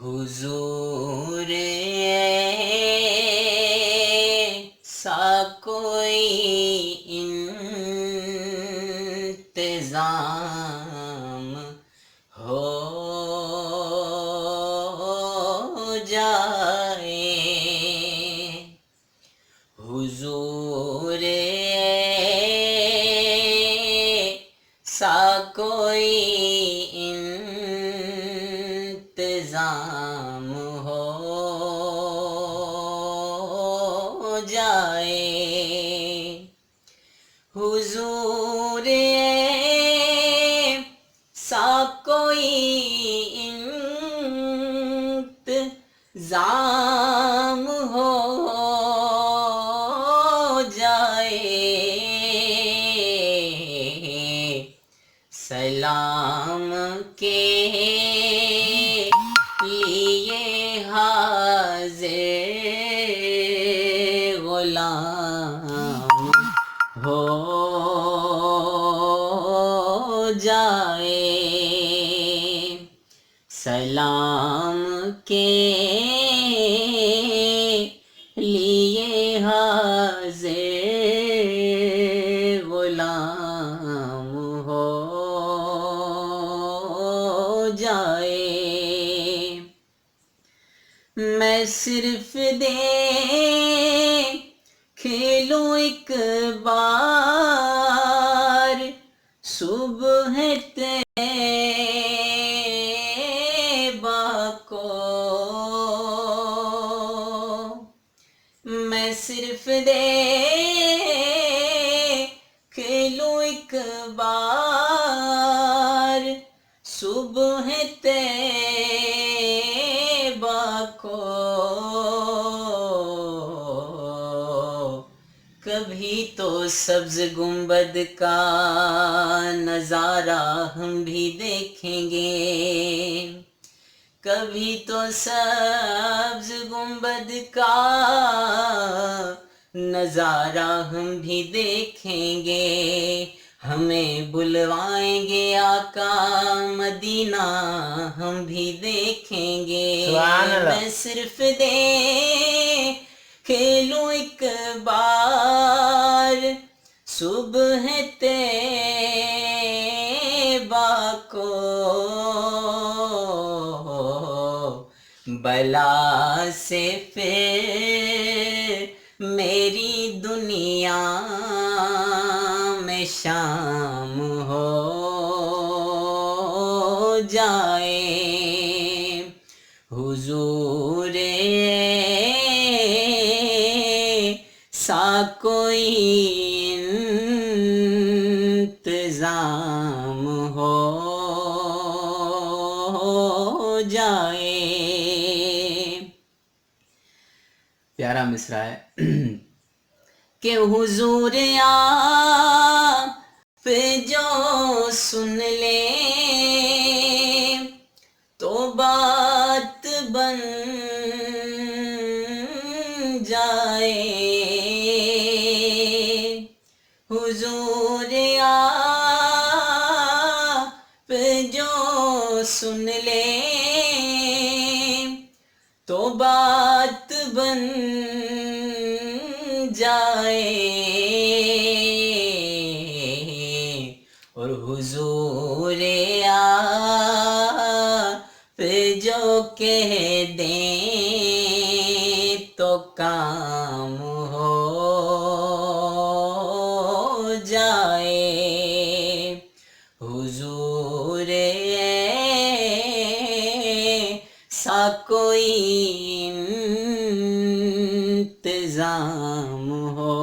حضور ایسا کوئی انتظام ہو جائے، حضور ایسا کوئی انتظام ہو جائے، حضور ایسا کوئی انتظام ہو جائے، سلام کے لیے حاضر غلام ہو جائے، سلام کے لیے حاضر غلام ہو جائے، میں صرف دیکھ لوں ایک بار صبح طیبہ کو، میں صرف دیکھ لوں ایک بار صبح طیبہ کو، کبھی تو سبز گنبد کا نظارہ ہم بھی دیکھیں گے، کبھی تو سبز گنبد کا نظارہ ہم بھی دیکھیں گے، ہمیں بلوائیں گے آقا مدینہ ہم بھی دیکھیں گے، سبحان اللہ۔ میں صرف دیکھ لوں ایک بار صبح طیبہ کو، بلا سے پھر میری دنیا میں شام ہو جائے، حضور ایسا کوئی انتظام ہو جائے۔ پیارا مصرع ہے کہ حضور آپ جو سن لے تو بات بن جائے، حضور آپ جو سن لے تو بات بن جائے، اور حضور آپ جو کہہ دیں تو کام ہو جائے، حضور ایسا کوئی انتظام ہو